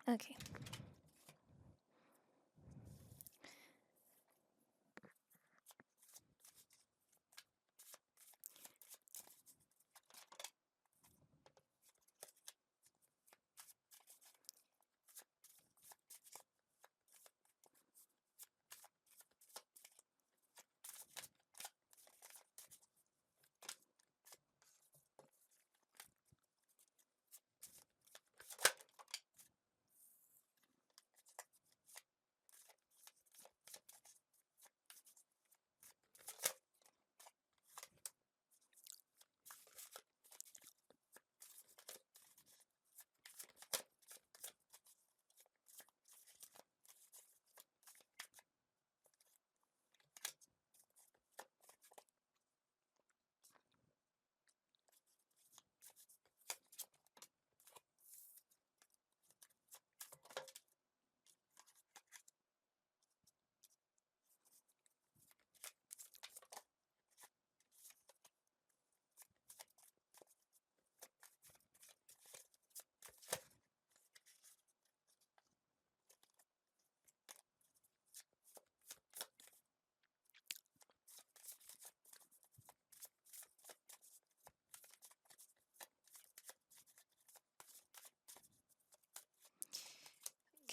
Okay.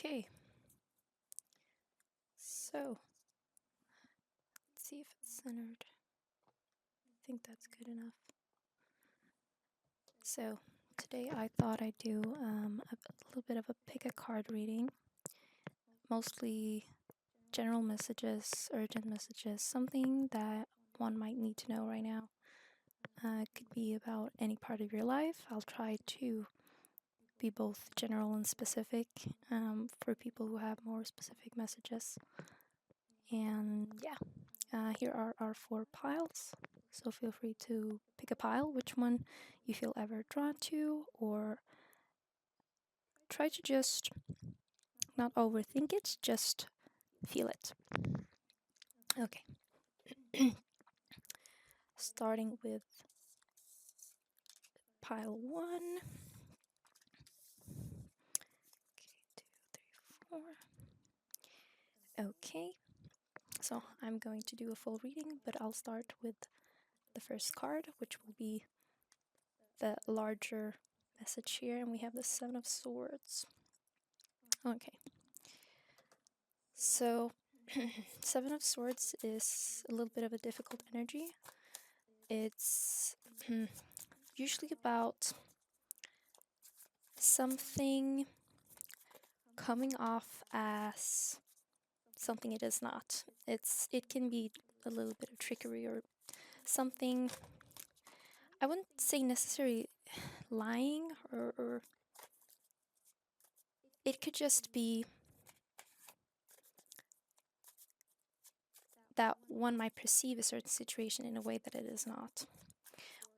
Okay. So, let's see if it's centered. I think that's good enough. So, today I thought I'd do a little bit of a pick a card reading. Mostly general messages, urgent messages, something that one might need to know right now. It could be about any part of your life. I'll try to be both general and specific for people who have more specific messages. And yeah, here are our 4 piles. So feel free to pick a pile, which one you feel ever drawn to, or try to just not overthink it, just feel it. Okay. Starting with pile 1. Okay, 2, 3, 4. Okay, so I'm going to do a full reading, but I'll start with the first card, which will be the larger message here, and we have the 7 of Swords. Okay, so 7 of Swords is a little bit of a difficult energy. It's usually about something coming off as something it is not. It can be a little bit of trickery or something. I wouldn't say necessarily lying, or it could just be that one might perceive a certain situation in a way that it is not,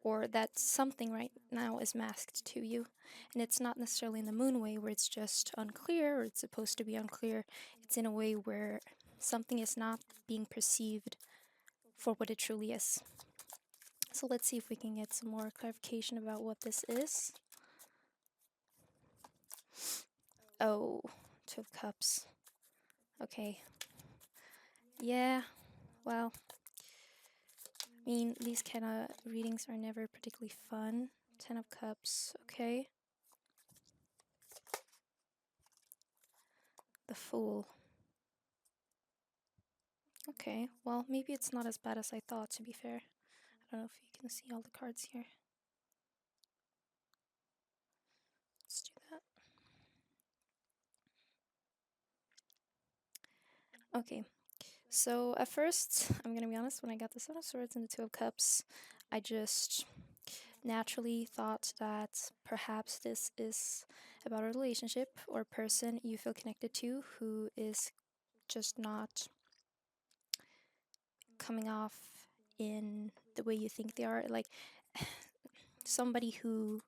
or that something right now is masked to you. And it's not necessarily in the moon way where it's just unclear or it's supposed to be unclear. It's in a way where something is not being perceived for what it truly is. So let's see if we can get some more clarification about what this is. Oh, 2 of Cups. Okay. Yeah, well, I mean, these kind of readings are never particularly fun. 10 of Cups, okay. The Fool. Okay, well, maybe it's not as bad as I thought, to be fair. I don't know if you can see all the cards here. Let's do that. Okay, so at first, I'm gonna be honest, when I got the 7 of Swords and the 2 of Cups, I just naturally thought that perhaps this is about a relationship or a person you feel connected to who is just not coming off in the way you think they are. Like somebody who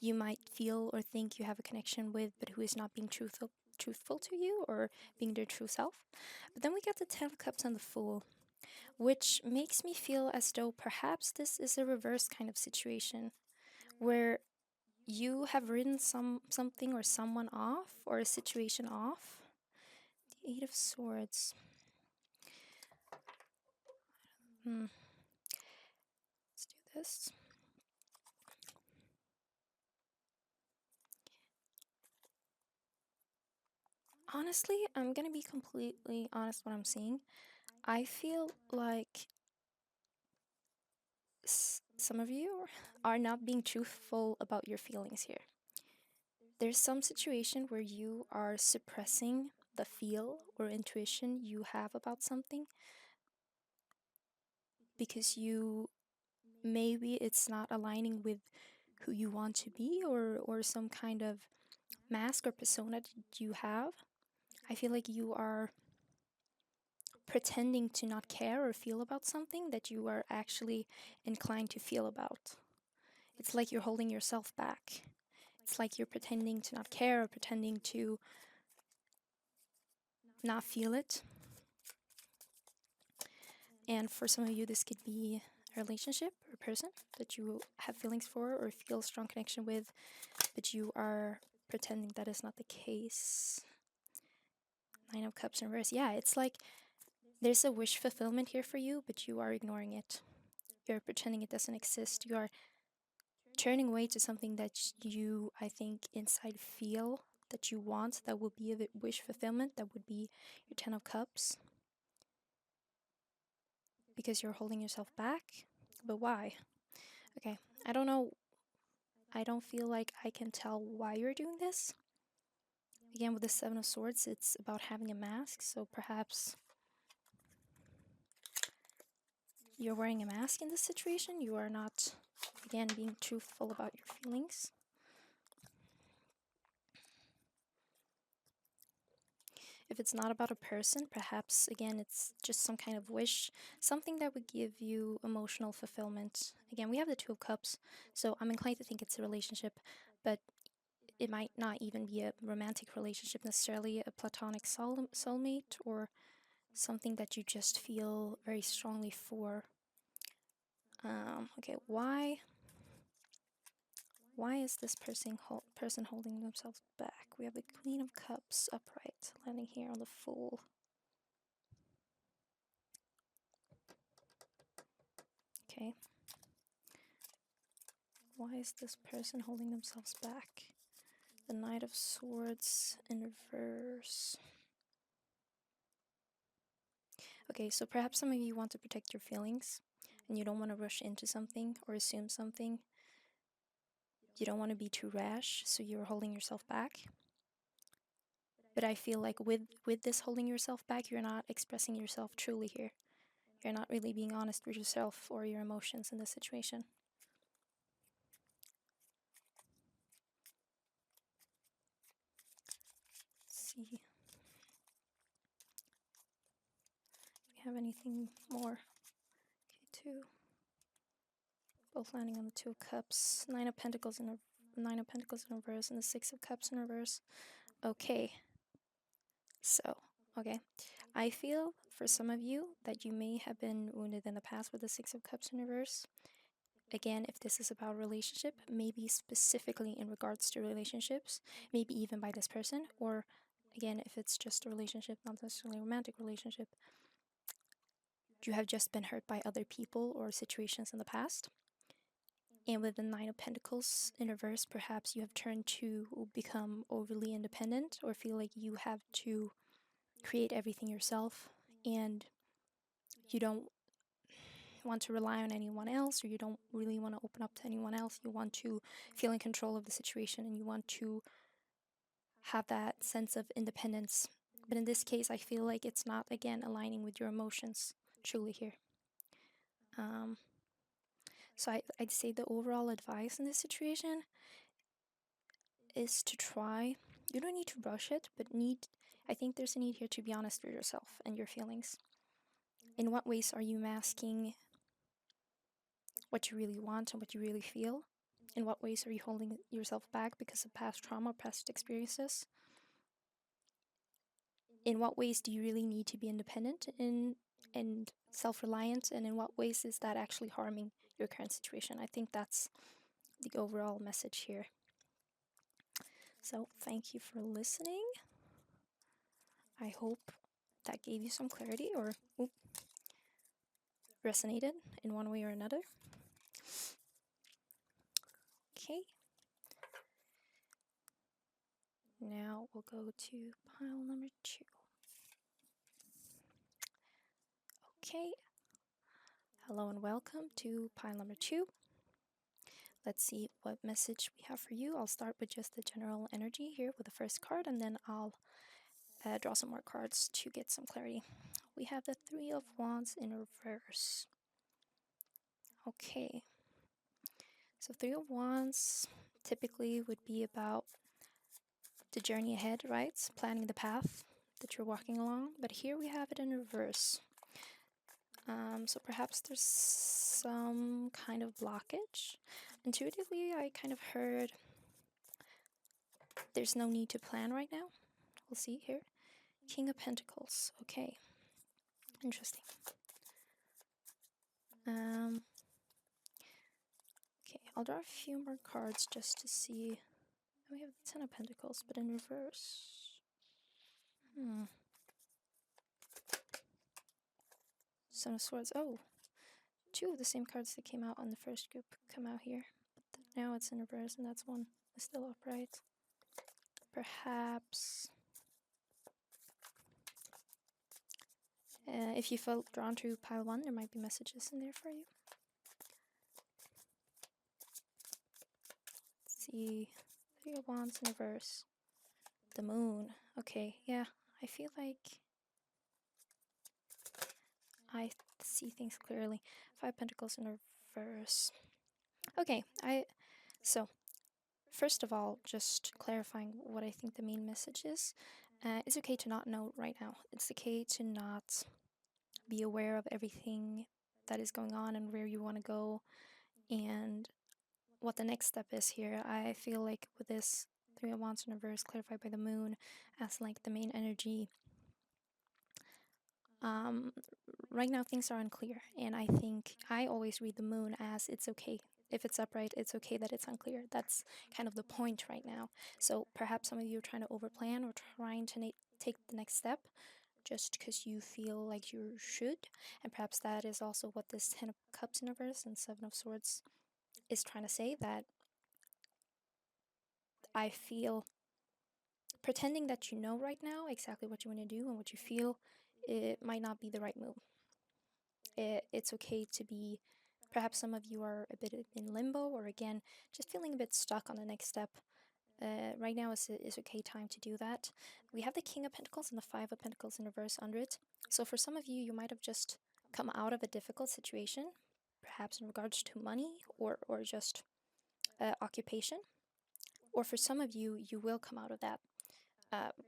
you might feel or think you have a connection with, but who is not being truthful to you or being their true self. But then we get the 10 of Cups and the Fool, which makes me feel as though perhaps this is a reverse kind of situation where you have written something or someone off or a situation off. The Eight of Swords. Let's do this. Honestly, I'm gonna be completely honest what I'm seeing. I feel like some of you are not being truthful about your feelings here. There's some situation where you are suppressing the feel or intuition you have about something because you maybe it's not aligning with who you want to be or some kind of mask or persona that you have. I feel like you are pretending to not care or feel about something that you are actually inclined to feel about. It's like you're holding yourself back. It's like you're pretending to not care or pretending to not feel it. And for some of you, this could be a relationship or a person that you have feelings for or feel a strong connection with, but you are pretending that is not the case. Nine of Cups in reverse. Yeah, it's like there's a wish fulfillment here for you, but you are ignoring it. You're pretending it doesn't exist. You are turning away to something that you, I think, inside feel that you want, that would be a wish fulfillment, that would be your Ten of Cups. Because you're holding yourself back. But why? Okay, I don't know. I don't feel like I can tell why you're doing this. Again, with the Seven of Swords, it's about having a mask, so perhaps you're wearing a mask in this situation. You are not, again, being truthful about your feelings. If it's not about a person, perhaps, again, it's just some kind of wish, something that would give you emotional fulfillment. Again, we have the Two of Cups, so I'm inclined to think it's a relationship, but it might not even be a romantic relationship necessarily, a platonic soulmate, or something that you just feel very strongly for. Okay, why is this person holding themselves back? We have the Queen of Cups upright, landing here on the Fool. Okay. Why is this person holding themselves back? The Knight of Swords in reverse. Okay, so perhaps some of you want to protect your feelings and you don't want to rush into something or assume something. You don't want to be too rash, so you're holding yourself back. But I feel like with this holding yourself back, you're not expressing yourself truly here. You're not really being honest with yourself or your emotions in this situation. Let's see. Do we have anything more? Okay, two. Both landing on the Two of Cups. Nine of Pentacles in reverse and the Six of Cups in reverse. Okay. So, okay. I feel for some of you that you may have been wounded in the past with the Six of Cups in reverse. Again, if this is about a relationship, maybe specifically in regards to relationships, maybe even by this person, or again, if it's just a relationship, not necessarily a romantic relationship, you have just been hurt by other people or situations in the past. And with the Nine of Pentacles in reverse, perhaps you have turned to become overly independent or feel like you have to create everything yourself and you don't want to rely on anyone else, or you don't really want to open up to anyone else. You want to feel in control of the situation and you want to have that sense of independence. But in this case, I feel like it's not, again, aligning with your emotions truly here. So I'd say the overall advice in this situation is to try. You don't need to rush it, but I think there's a need here to be honest with yourself and your feelings. In what ways are you masking what you really want and what you really feel? In what ways are you holding yourself back because of past trauma, past experiences? In what ways do you really need to be independent and self-reliant, and in what ways is that actually harming your current situation? I think that's the overall message here. So thank you for listening. I hope that gave you some clarity or resonated in one way or another. Okay. Now we'll go to pile number 2. Okay. Hello and welcome to pile number 2. Let's see what message we have for you. I'll start with just the general energy here with the first card, and then I'll draw some more cards to get some clarity. We have the Three of Wands in reverse. Okay. So Three of Wands typically would be about the journey ahead, right? Planning the path that you're walking along. But here we have it in reverse. So perhaps there's some kind of blockage. Intuitively, I kind of heard there's no need to plan right now. We'll see here. King of Pentacles. Okay. Interesting. Okay, I'll draw a few more cards just to see. We have the Ten of Pentacles, but in reverse. Son of Swords. Oh, two of the same cards that came out on the first group come out here. But now it's in reverse, and that's one is still upright. Perhaps if you felt drawn to pile 1, there might be messages in there for you. Let's see. Three of Wands in reverse. The Moon. Okay, yeah. I feel like I see things clearly. Five Pentacles in reverse. Okay, so first of all, just clarifying what I think the main message is. It's okay to not know right now. It's okay to not be aware of everything that is going on and where you want to go and what the next step is here. I feel like with this Three of Wands in reverse clarified by the Moon as like the main energy, right now things are unclear, and I think I always read the Moon as it's okay. If it's upright, it's okay that it's unclear. That's kind of the point right now. So perhaps some of you are trying to overplan or trying to take the next step just because you feel like you should. And perhaps that is also what this Ten of Cups in reverse and Seven of Swords is trying to say, that I feel pretending that you know right now exactly what you want to do and what you feel, it might not be the right move. It's okay to be, perhaps some of you are a bit in limbo, or again, just feeling a bit stuck on the next step. Right now is okay time to do that. We have the King of Pentacles and the Five of Pentacles in reverse under it. So for some of you, you might have just come out of a difficult situation, perhaps in regards to money or just occupation. Or for some of you, you will come out of that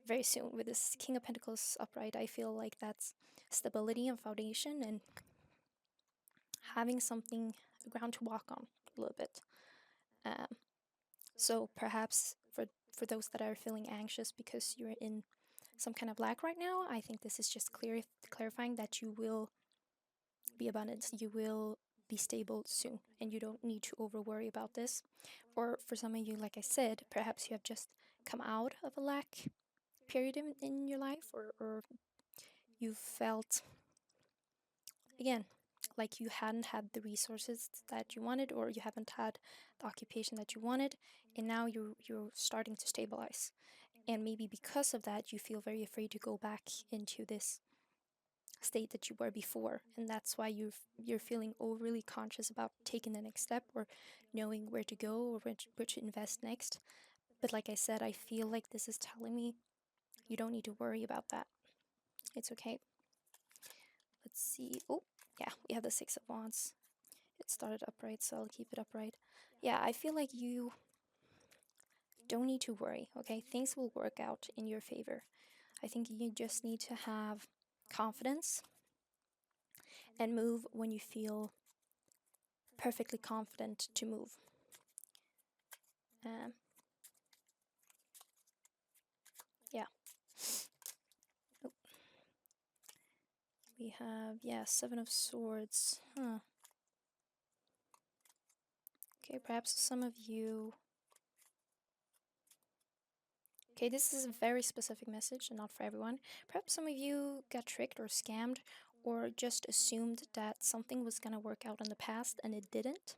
very soon. With this King of Pentacles upright, I feel like that's stability and foundation and having something, ground to walk on a little bit. So perhaps for those that are feeling anxious because you're in some kind of lack right now, I think this is just clarifying that you will be abundant, you will be stable soon, and you don't need to over worry about this. Or for some of you, like I said, perhaps you have just come out of a lack period in your life, or you felt, again, like you hadn't had the resources that you wanted, or you haven't had the occupation that you wanted, and now you're starting to stabilize. And maybe because of that, you feel very afraid to go back into this state that you were before, and that's why you're feeling overly conscious about taking the next step or knowing where to go or where to invest next. But like I said, I feel like this is telling me you don't need to worry about that. It's okay. Let's see. Oh, yeah, we have the Six of Wands. It started upright, so I'll keep it upright. Yeah, I feel like you don't need to worry, okay? Things will work out in your favor. I think you just need to have confidence and move when you feel perfectly confident to move. Yeah. Oh. We have, yeah, Seven of Swords. Okay, perhaps some of you Okay, this is a very specific message and not for everyone. Perhaps some of you got tricked or scammed or just assumed that something was going to work out in the past and it didn't.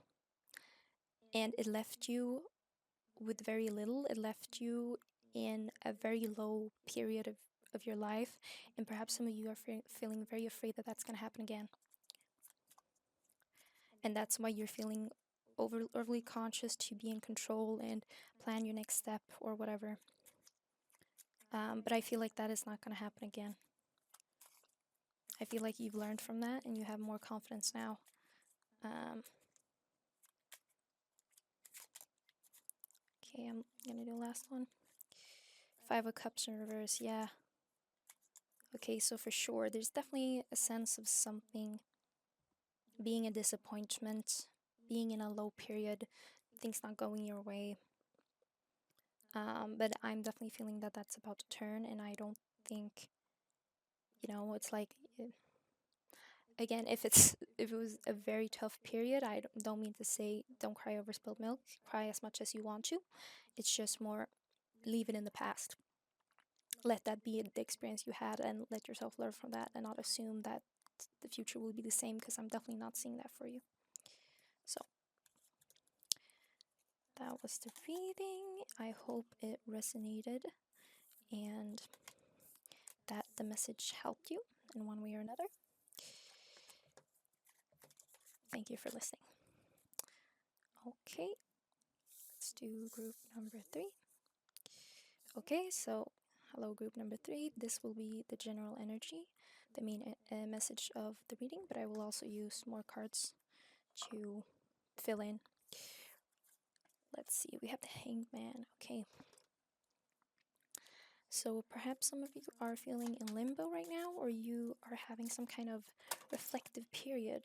And it left you with very little. It left you in a very low period of your life. And perhaps some of you are feeling very afraid that that's going to happen again. And that's why you're feeling overly conscious to be in control and plan your next step or whatever. But I feel like that is not going to happen again. I feel like you've learned from that and you have more confidence now. Okay, I'm gonna do the last one. Five of Cups in reverse, yeah. Okay, so for sure, there's definitely a sense of something being a disappointment, being in a low period, things not going your way. But I'm definitely feeling that that's about to turn, and I don't think, it's like, again, if it was a very tough period, I don't mean to say don't cry over spilled milk, cry as much as you want to. It's just more leave it in the past. Let that be the experience you had and let yourself learn from that and not assume that the future will be the same, because I'm definitely not seeing that for you. So that was the reading. I hope it resonated and that the message helped you in one way or another. Thank you for listening. Okay, let's do group number 3. Okay, so hello group number 3. This will be the general energy, the main message of the reading, but I will also use more cards to fill in. Let's see, we have the Hangman. Okay, so perhaps some of you are feeling in limbo right now, or you are having some kind of reflective period.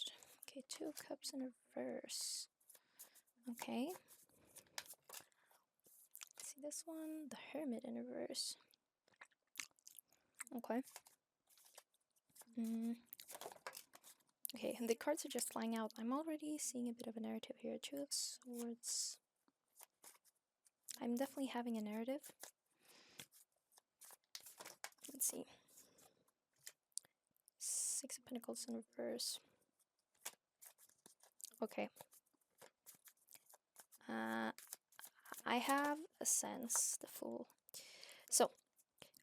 Okay, Two of Cups in reverse. Okay, let's see this one, the Hermit in reverse. Okay. Okay, and the cards are just flying out. I'm already seeing a bit of a narrative here. Two of Swords. I'm definitely having a narrative. Let's see. Six of Pentacles in reverse. Okay. I have a sense, the Fool. So,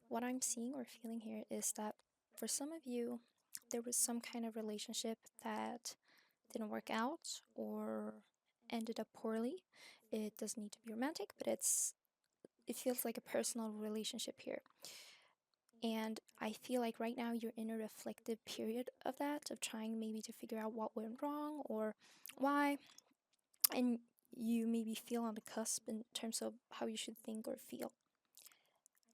what I'm seeing or feeling here is that for some of you, there was some kind of relationship that didn't work out or ended up poorly. It doesn't need to be romantic, but it feels like a personal relationship here. And I feel like right now you're in a reflective period of that, of trying maybe to figure out what went wrong or why. And you maybe feel on the cusp in terms of how you should think or feel.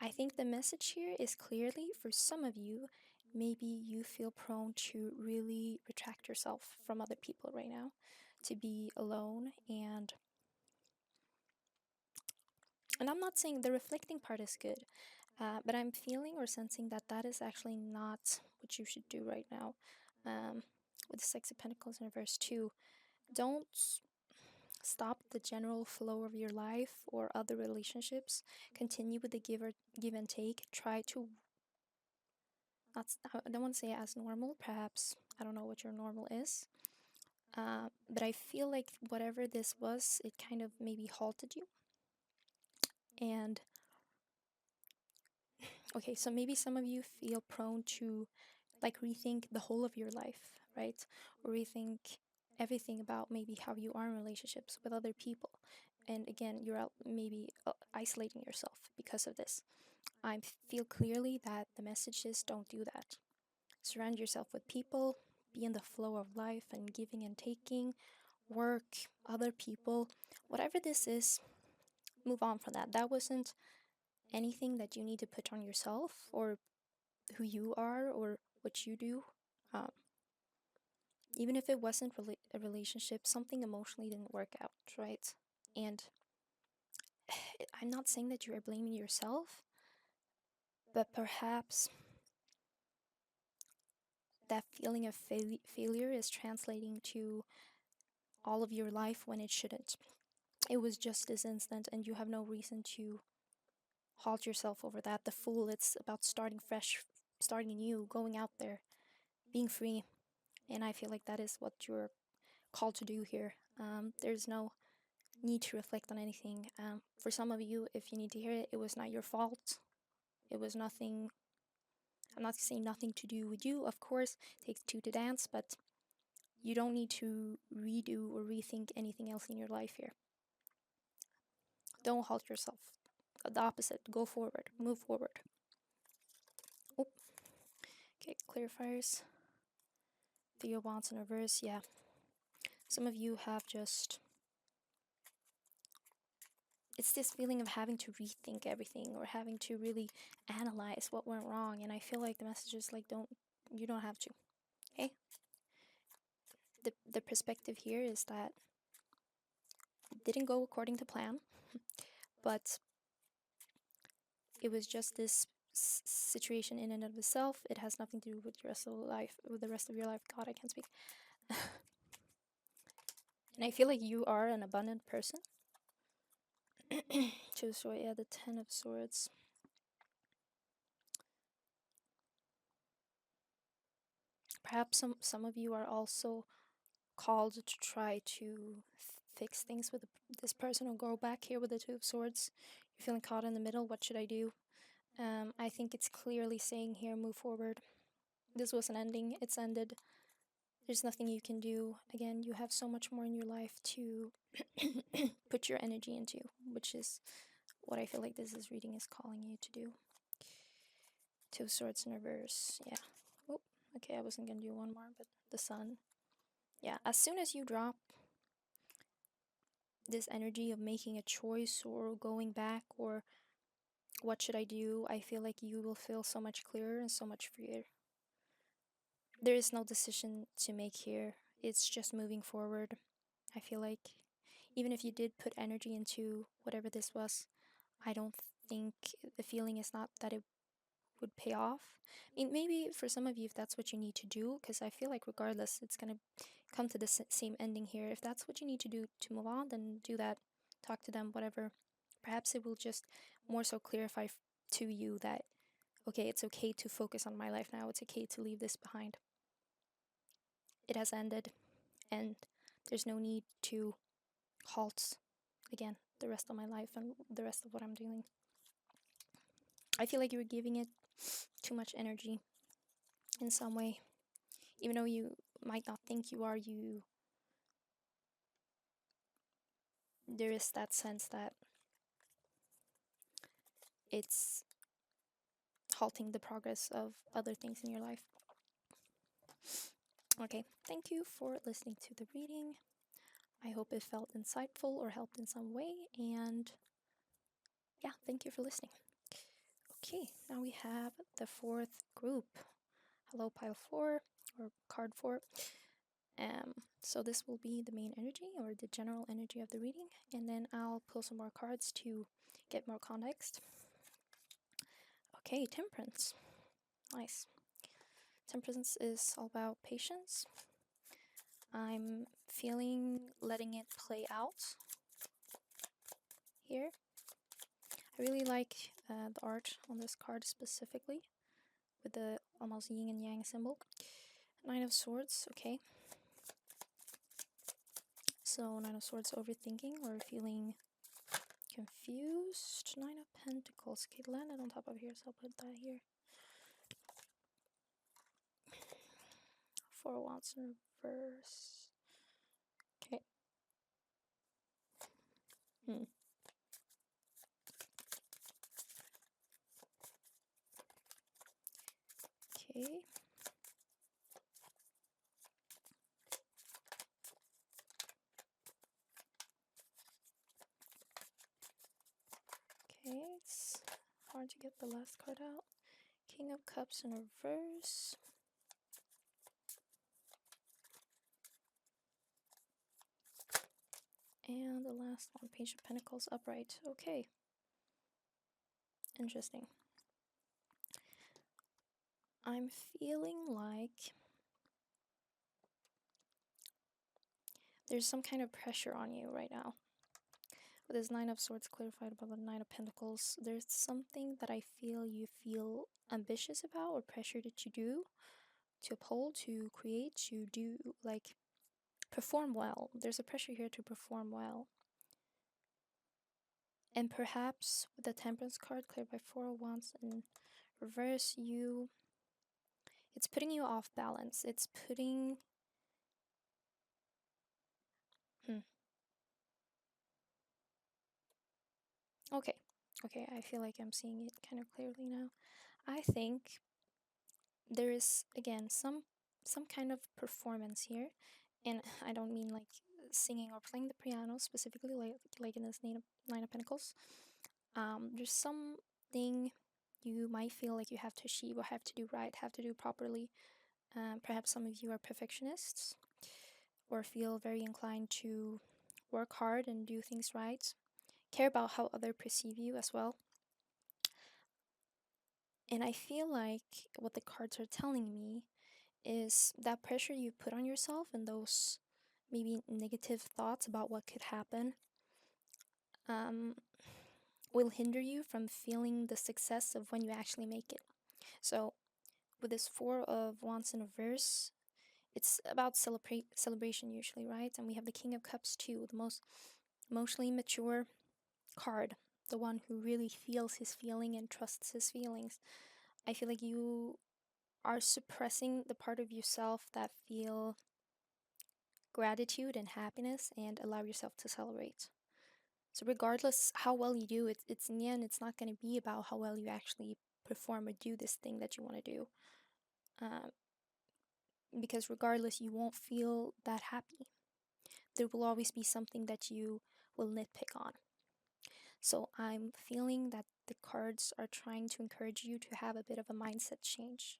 I think the message here is clearly, for some of you, maybe you feel prone to really retract yourself from other people right now, to be alone. And I'm not saying the reflecting part is good, but I'm feeling or sensing that that is actually not what you should do right now. With the Six of Pentacles in reverse too, don't stop the general flow of your life or other relationships. Continue with the give and take. Try to, I don't want to say as normal, perhaps, I don't know what your normal is. But I feel like whatever this was, it kind of maybe halted you. And okay, so maybe some of you feel prone to like rethink the whole of your life, right? Or rethink everything about maybe how you are in relationships with other people. And again, you're out maybe isolating yourself because of this. I feel clearly that the message is don't do that. Surround yourself with people, be in the flow of life and giving and taking, work, other people, whatever this is, move on from that. That wasn't anything that you need to put on yourself or who you are or what you do. Even if it wasn't a relationship, something emotionally didn't work out, right? And I'm not saying that you are blaming yourself, but perhaps that feeling of failure is translating to all of your life when it shouldn't. It was just this instant, and you have no reason to halt yourself over that. The Fool, it's about starting fresh, starting new, going out there, being free. And I feel like that is what you're called to do here. There's no need to reflect on anything. For some of you, if you need to hear it, it was not your fault. It was nothing. I'm not saying nothing to do with you. Of course, it takes two to dance, but you don't need to redo or rethink anything else in your life here. Don't halt yourself. The opposite. Go forward. Move forward. Oh. Okay, clarifiers. Three of Wands in reverse. Yeah. Some of you have just... It's this feeling of having to rethink everything or having to really analyze what went wrong. And I feel like the message is like, you don't have to. Okay? The perspective here is that it didn't go according to plan, but it was just this situation in and of itself. It has nothing to do with the rest of life, with the rest of your life. God, I can't speak. And I feel like you are an abundant person. Two of Swords, yeah, the Ten of Swords. Perhaps some of you are also called to try to fix things with this person or go back here with the Two of Swords. You're feeling caught in the middle. What should I do? I think it's clearly saying here, move forward. This was an ending. It's ended. There's nothing you can do. Again, you have so much more in your life to put your energy into, which is what I feel like this reading is calling you to do. Two of Swords in reverse. Yeah. Oh, okay, I wasn't going to do one more, but the Sun. Yeah, as soon as you drop this energy of making a choice or going back or what should I do, I feel like you will feel so much clearer and so much freer. There is no decision to make here. It's just moving forward. I feel like even if you did put energy into whatever this was, I don't think the feeling is not that it would pay off. I mean, maybe for some of you, if that's what you need to do, because I feel like regardless, it's going to come to the same ending here. If that's what you need to do to move on, then do that. Talk to them, whatever. Perhaps it will just more so clarify to you that, okay, it's okay to focus on my life now. It's okay to leave this behind. It has ended, and there's no need to halt again the rest of my life and the rest of what I'm doing. I feel like you're giving it too much energy in some way. Even though you might not think you are, there is that sense that it's halting the progress of other things in your life. Okay, thank you for listening to the reading. I hope it felt insightful or helped in some way, and yeah, thank you for listening. Okay, now we have the fourth group. Hello, pile 4 or card 4. So this will be the main energy or the general energy of the reading, and then I'll pull some more cards to get more context. Okay, Temperance. Nice. Temperance is all about patience. I'm feeling letting it play out here. I really like the art on this card specifically, with the almost yin and yang symbol. Nine of Swords, okay. So Nine of Swords, overthinking or feeling confused. Nine of Pentacles, okay, landed on top of here, so I'll put that here. Four of Wands in reverse. Okay. Okay. Okay, it's hard to get the last card out. King of Cups in reverse. And the last one, Page of Pentacles upright. Okay. Interesting. I'm feeling like there's some kind of pressure on you right now. With this Nine of Swords clarified above the Nine of Pentacles, there's something that I feel you feel ambitious about or pressure that you do, to uphold, to create, to do, like, perform well. There's a pressure here to perform well. And perhaps with the Temperance card cleared by Four of Wands in reverse, it's putting you off balance. It's putting... Okay, I feel like I'm seeing it kind of clearly now. I think there is, again, some kind of performance here, and I don't mean like singing or playing the piano specifically, like in this Nine of Pentacles. There's something you might feel like you have to achieve or have to do right, have to do properly. Perhaps some of you are perfectionists or feel very inclined to work hard and do things right, care about how others perceive you as well. And I feel like what the cards are telling me is that pressure you put on yourself and those maybe negative thoughts about what could happen will hinder you from feeling the success of when you actually make it. So with this Four of Wands in reverse, it's about celebration usually, right? And we have the King of Cups too, the most emotionally mature card, the one who really feels his feeling and trusts his feelings. I feel like you are suppressing the part of yourself that feel gratitude and happiness and allow yourself to celebrate. So regardless how well you do, it's in the end, it's not going to be about how well you actually perform or do this thing that you want to do. Because regardless, you won't feel that happy. There will always be something that you will nitpick on. So I'm feeling that the cards are trying to encourage you to have a bit of a mindset change.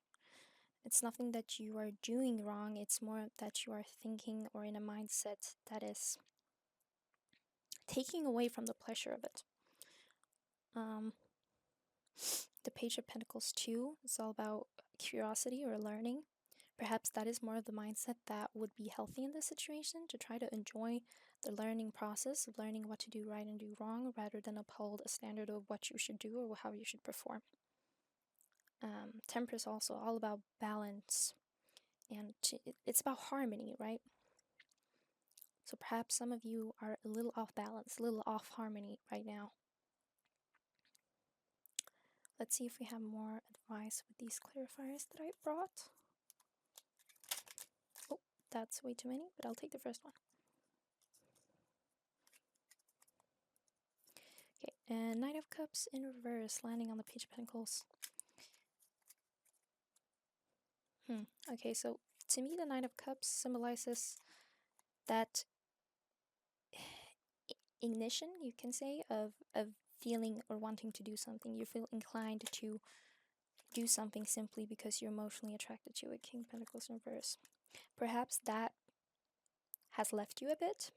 It's nothing that you are doing wrong, it's more that you are thinking or in a mindset that is taking away from the pleasure of it. The Page of Pentacles too is all about curiosity or learning. Perhaps that is more of the mindset that would be healthy in this situation, to try to enjoy the learning process of learning what to do right and do wrong, rather than uphold a standard of what you should do or how you should perform. Temper is also all about balance, and it's about harmony, right? So perhaps some of you are a little off balance, a little off harmony right now. Let's see if we have more advice with these clarifiers that I brought. Oh, that's way too many, but I'll take the first one. Okay, and Knight of Cups in reverse, landing on the Page of Pentacles. Okay, so to me, the Knight of Cups symbolizes that ignition, you can say, of feeling or wanting to do something. You feel inclined to do something simply because you're emotionally attracted to it. King of Pentacles in reverse. Perhaps that has left you a bit.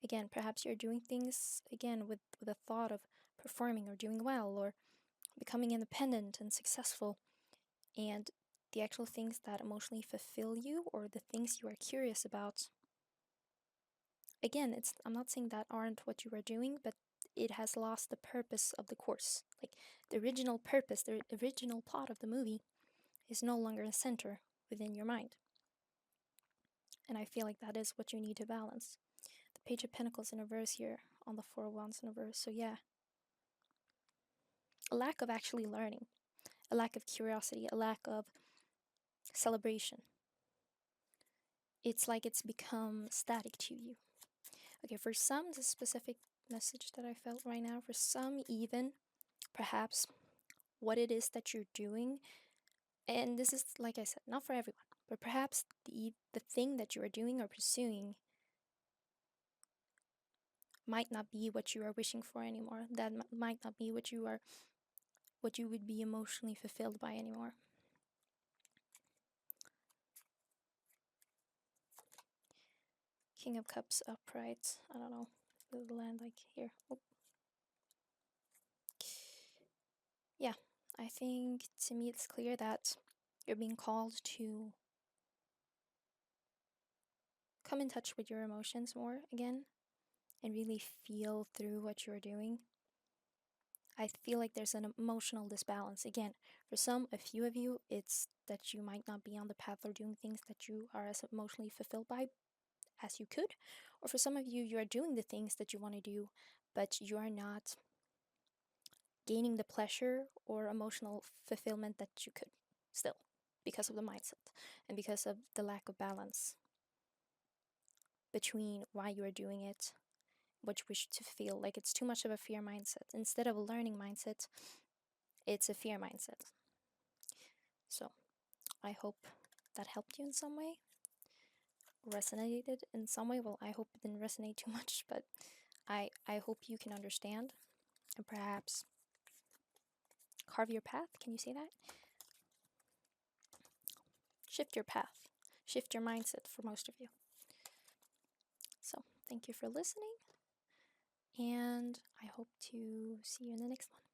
Again, perhaps you're doing things, again, with a thought of performing or doing well or becoming independent and successful. And the actual things that emotionally fulfill you, or the things you are curious about, again, I'm not saying that aren't what you are doing, but it has lost the purpose of the course. Like, the original purpose, the original plot of the movie is no longer a center within your mind. And I feel like that is what you need to balance. The Page of Pentacles in reverse here on the Four of Wands in reverse. So yeah, a lack of actually learning, a lack of curiosity, a lack of celebration. It's like it's become static to you. Okay, for some, the specific message that I felt right now, for some even, perhaps what it is that you're doing, and this is, like I said, not for everyone, but perhaps the thing that you are doing or pursuing might not be what you are wishing for anymore. That might not be what you would be emotionally fulfilled by anymore. King of Cups upright. I don't know. It'll land like here. Oh. Yeah, I think to me it's clear that you're being called to come in touch with your emotions more again, and really feel through what you're doing. I feel like there's an emotional disbalance. Again, for a few of you, it's that you might not be on the path or doing things that you are as emotionally fulfilled by as you could. Or for some of you, you are doing the things that you want to do, but you are not gaining the pleasure or emotional fulfillment that you could still, because of the mindset and because of the lack of balance between why you are doing it, what you wish to feel. Like it's too much of a fear mindset. Instead of a learning mindset, it's a fear mindset. So I hope that helped you in some way, resonated in some way. Well, I hope it didn't resonate too much, but I hope you can understand and perhaps carve your path. Can you say that? Shift your path, shift your mindset for most of you. So thank you for listening, and I hope to see you in the next one.